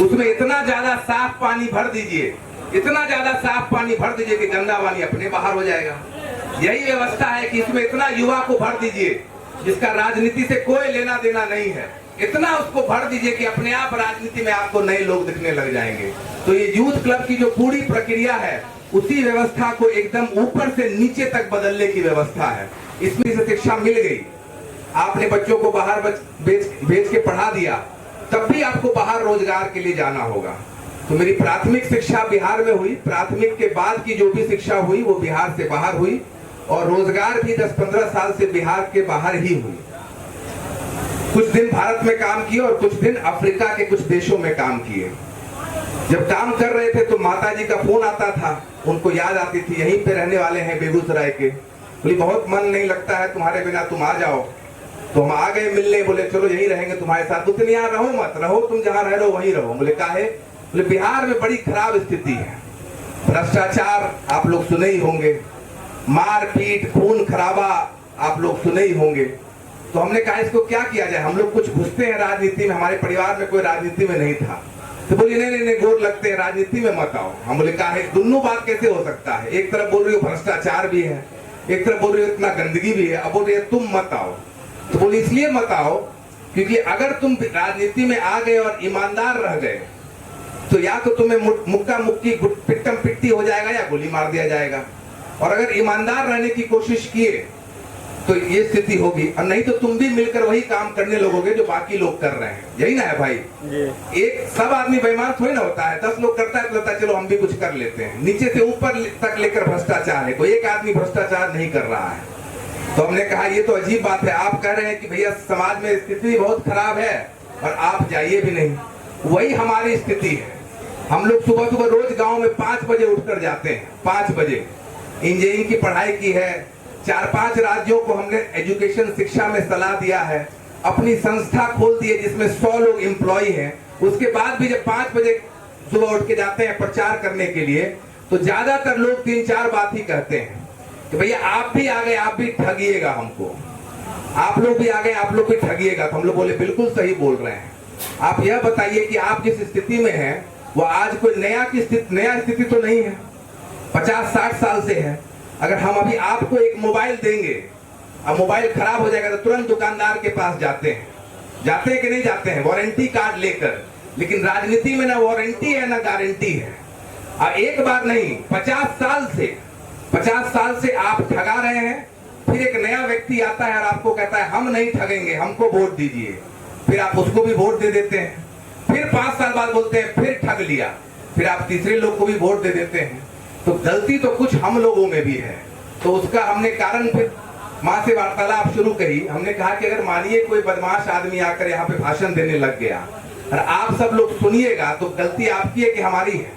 उसमें इतना ज्यादा साफ पानी भर दीजिए, इतना ज्यादा साफ पानी भर दीजिए कि गंदा पानी अपने बाहर हो जाएगा। यही व्यवस्था है कि इसमें इतना युवा को भर दीजिए जिसका राजनीति से कोई लेना देना नहीं है, इतना उसको भर दीजिए कि अपने आप राजनीति में आपको नए लोग दिखने लग जाएंगे। तो ये यूथ क्लब की जो पूरी प्रक्रिया है, उसी व्यवस्था को एकदम ऊपर से नीचे तक बदलने की व्यवस्था है। इसमें से शिक्षा मिल गई, आपने बच्चों को बाहर भेज के पढ़ा दिया, तब भी आपको बाहर रोजगार के लिए जाना होगा। तो मेरी प्राथमिक शिक्षा बिहार में हुई, प्राथमिक के बाद की जो भी शिक्षा हुई वो बिहार से बाहर हुई, और रोजगार भी 10-15 साल से बिहार के बाहर ही हुई। कुछ दिन भारत में काम किए और कुछ दिन अफ्रीका के कुछ देशों में काम किए। जब काम कर रहे थे तो माताजी का फोन आता था, उनको याद आती थी, यहीं पे रहने वाले हैं बेगूसराय के, बोली बहुत मन नहीं लगता है तुम्हारे बिना, तुम आ जाओ। तो हम आ गए मिलने, बोले चलो यहीं रहेंगे तुम्हारे साथ। तुम यहाँ रहो मत, रहो तुम जहाँ रह रहे हो वहीं रहो। बोले काहे? बोले बिहार में बड़ी खराब स्थिति है, भ्रष्टाचार आप लोग सुने ही होंगे, मारपीट खून खराबा आप लोग सुने ही होंगे। तो हमने कहा इसको क्या किया जाए, हम लोग कुछ घुसते हैं राजनीति में, हमारे परिवार में कोई राजनीति में नहीं था। तो बोलिए नहीं नहीं गोर लगते हैं, राजनीति में मत आओ। हम बोले काहे? दोनों बात कैसे हो सकता है, एक तरफ बोल रही हो भ्रष्टाचार भी है, एक तरफ बोल रही हो इतना गंदगी भी है, अब बोल रही है तुम मत आओ। तो बोले इसलिए मत आओ क्योंकि अगर तुम राजनीति में आ गए और ईमानदार रह गए तो या तो तुम्हें मुक्का मुक्की पिट्टम पिट्टी हो जाएगा या गोली मार दिया जाएगा, और अगर ईमानदार रहने की कोशिश किए तो ये स्थिति होगी, और नहीं तो तुम भी मिलकर वही काम करने लगोगे जो बाकी लोग कर रहे हैं। यही ना है भाई? एक सब आदमी बेईमान थोड़ी ना होता है, 10 लोग करता है तो लगता है चलो हम भी कुछ कर लेते हैं। नीचे से ऊपर तक लेकर भ्रष्टाचार है, कोई एक आदमी भ्रष्टाचार नहीं कर रहा है। तो हमने कहा ये तो अजीब बात है, आप कह रहे हैं कि भैया समाज में स्थिति बहुत खराब है और आप जाइए भी नहीं। वही हमारी स्थिति है। हम लोग सुबह सुबह रोज गाँव में 5 बजे उठकर जाते हैं, 5 बजे इंजीनियरिंग की पढ़ाई की है, 4-5 राज्यों को हमने एजुकेशन शिक्षा में सलाह दिया है, अपनी संस्था खोल दी है जिसमें 100 लोग एम्प्लॉय हैं। उसके बाद भी जब 5 बजे सुबह उठ के जाते हैं प्रचार करने के लिए, तो ज्यादातर लोग 3-4 बात ही कहते हैं कि भैया आप भी आ गए, आप भी ठगिएगा हमको, आप लोग भी आ गए, आप लोग भी ठगिएगा। तो हम लोग बोले बिल्कुल सही बोल रहे हैं, आप यह बताइए कि आप जिस स्थिति में हैं वो आज कोई नया स्थिति तो नहीं है, 50-60 साल से है। अगर हम अभी आपको एक मोबाइल देंगे, अब मोबाइल खराब हो जाएगा तो तुरंत दुकानदार के पास जाते हैं कि नहीं जाते हैं, वारंटी कार्ड लेकर। लेकिन राजनीति में ना वारंटी है ना गारंटी है। और एक बार नहीं, 50 साल से आप ठगा रहे हैं, फिर एक नया व्यक्ति आता है और आपको कहता है हम नहीं ठगेंगे, हमको वोट दीजिए, फिर आप उसको भी वोट दे देते हैं, फिर 5 साल बाद बोलते हैं फिर ठग लिया, फिर आप तीसरे लोग को भी वोट दे देते हैं। तो गलती तो कुछ हम लोगों में भी है। तो उसका हमने कारण फिर माँ से वार्तालाप शुरू करी। हमने कहा कि अगर मानिए कोई बदमाश आदमी आकर यहाँ पे भाषण देने लग गया और आप सब लोग सुनिएगा तो गलती आपकी है कि हमारी है?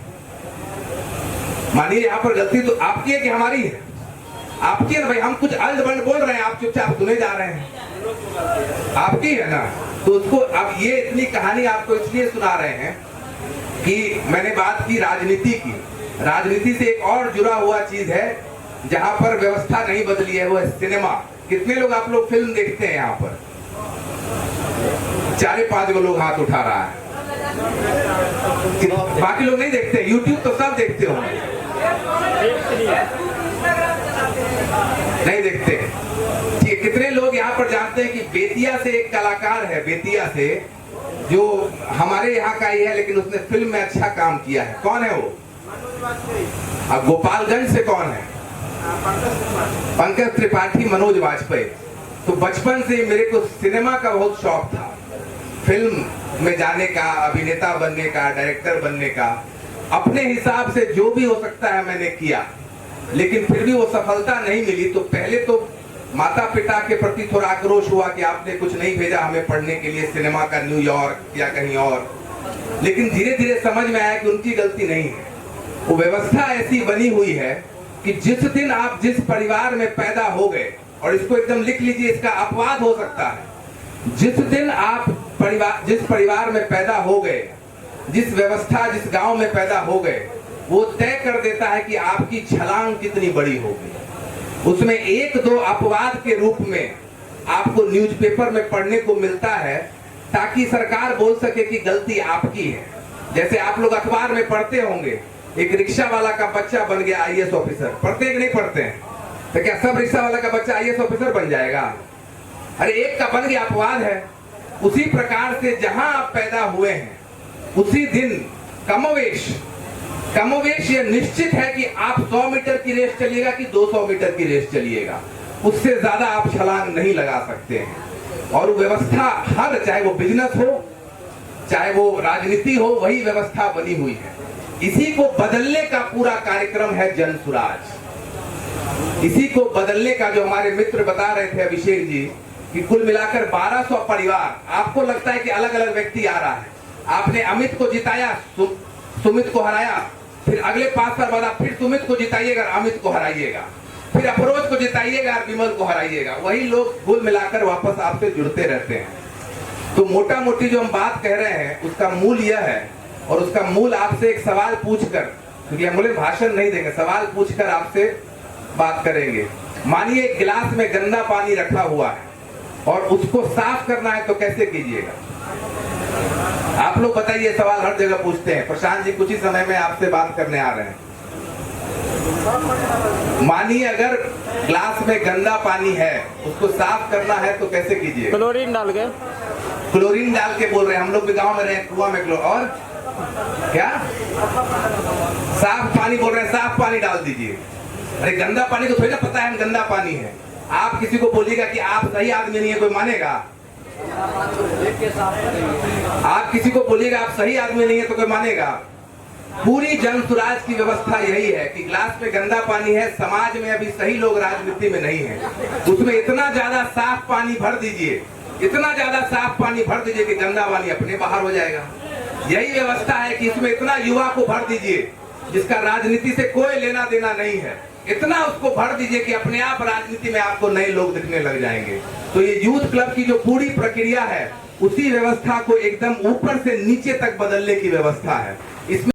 मानिए यहाँ पर गलती तो आपकी है कि हमारी है? आपकी है ना भाई, हम कुछ अल्ट बंड बोल रहे हैं, आप चुपचाप सुने जा रहे हैं, आपकी है ना। तो उसको अब ये इतनी कहानी आपको इसलिए सुना रहे हैं कि मैंने बात की राजनीति की। राजनीति से एक और जुड़ा हुआ चीज है जहां पर व्यवस्था नहीं बदली है, वो है सिनेमा। कितने लोग आप लोग फिल्म देखते हैं? यहाँ पर 4-5 लोग हाथ उठा रहा है, बाकी लोग नहीं देखते। यूट्यूब तो सब देखते हो, नहीं देखते? ठीक, कितने लोग यहाँ पर जानते हैं कि बेतिया से एक कलाकार है, बेतिया से, जो हमारे यहाँ का ही है लेकिन उसने फिल्म में अच्छा काम किया है? कौन है वो? अब गोपालगंज से कौन है? पंकज त्रिपाठी, मनोज वाजपेयी। तो बचपन से मेरे को सिनेमा का बहुत शौक था, फिल्म में जाने का, अभिनेता बनने का, डायरेक्टर बनने का। अपने हिसाब से जो भी हो सकता है मैंने किया, लेकिन फिर भी वो सफलता नहीं मिली। तो पहले तो माता पिता के प्रति थोड़ा आक्रोश हुआ कि आपने कुछ नहीं भेजा हमें पढ़ने के लिए सिनेमा का, न्यूयॉर्क या कहीं और। लेकिन धीरे धीरे समझ में आया कि उनकी गलती नहीं है। वो व्यवस्था ऐसी बनी हुई है कि जिस दिन आप जिस परिवार में पैदा हो गए, और इसको एकदम लिख लीजिए, इसका अपवाद हो सकता है, जिस दिन आप जिस परिवार में पैदा हो गए, जिस व्यवस्था, जिस गांव में पैदा हो गए, वो तय कर देता है कि आपकी छलांग कितनी बड़ी होगी। उसमें 1-2 अपवाद के रूप में आपको न्यूज़पेपर में पढ़ने को मिलता है ताकि सरकार बोल सके कि गलती आपकी है। जैसे आप लोग अखबार में पढ़ते होंगे, एक रिक्शा वाला का बच्चा बन गया आईएएस ऑफिसर। पढ़ते हैं कि नहीं पढ़ते हैं? तो क्या सब रिक्शा वाला का बच्चा आईएएस ऑफिसर बन जाएगा? अरे एक का बन गया अपवाद है। उसी प्रकार से जहां आप पैदा हुए हैं उसी दिन कमोवेश ये निश्चित है कि आप 100 मीटर की रेस चलिएगा कि 200 मीटर की रेस चलिएगा, उससे ज्यादा आप छलांग नहीं लगा सकते हैं। और व्यवस्था हर, चाहे वो बिजनेस हो चाहे वो राजनीति हो, वही व्यवस्था बनी हुई है। इसी को बदलने का पूरा कार्यक्रम है जन सुराज। इसी को बदलने का, जो हमारे मित्र बता रहे थे अभिषेक जी, कि कुल मिलाकर 1200 परिवार, आपको लगता है कि अलग अलग व्यक्ति आ रहा है। आपने अमित को जिताया, सुमित को हराया, फिर अगले 5 साल बाद आप फिर सुमित को जिताइएगा, अमित को हराइएगा, फिर अफरोज को जिताइएगा और विमल को हराइएगा। वही लोग कुल मिलाकर वापस आपसे जुड़ते रहते हैं। तो मोटा मोटी जो हम बात कह रहे हैं उसका मूल यह है, और उसका मूल आपसे एक सवाल पूछकर, क्योंकि हम बोले भाषण नहीं देंगे, सवाल पूछकर आपसे बात करेंगे। मानिए एक गिलास में गंदा पानी रखा हुआ है और उसको साफ करना है, तो कैसे कीजिएगा? आप लोग बताइए, सवाल हर जगह पूछते हैं। प्रशांत जी कुछ ही समय में आपसे बात करने आ रहे हैं। मानिए अगर ग्लास में गंदा पानी है, उसको साफ करना है तो कैसे कीजिए? क्लोरीन डाल के। क्लोरीन डाल के बोल रहे हैं। हम लोग भी गांव में रहे, कुआं में और क्या साफ पानी बोल रहे हैं, साफ पानी डाल दीजिए। अरे गंदा पानी को थोड़ी ना पता है गंदा पानी है। आप किसी को बोलिएगा कि आप सही आदमी नहीं है, कोई मानेगा? आप किसी को बोलिएगा आप सही आदमी नहीं है तो कोई मानेगा? पूरी जन सुराज की व्यवस्था यही है कि ग्लास में गंदा पानी है, समाज में अभी सही लोग राजनीति में नहीं है, उसमें इतना ज्यादा साफ पानी भर दीजिए, इतना ज्यादा साफ पानी भर दीजिए कि गंदा पानी अपने बाहर हो जाएगा। यही व्यवस्था है कि इसमें इतना युवा को भर दीजिए जिसका राजनीति से कोई लेना देना नहीं है, इतना उसको भर दीजिए कि अपने आप राजनीति में आपको नए लोग दिखने लग जाएंगे। तो ये यूथ क्लब की जो पूरी प्रक्रिया है, उसी व्यवस्था को एकदम ऊपर से नीचे तक बदलने की व्यवस्था है। इसमें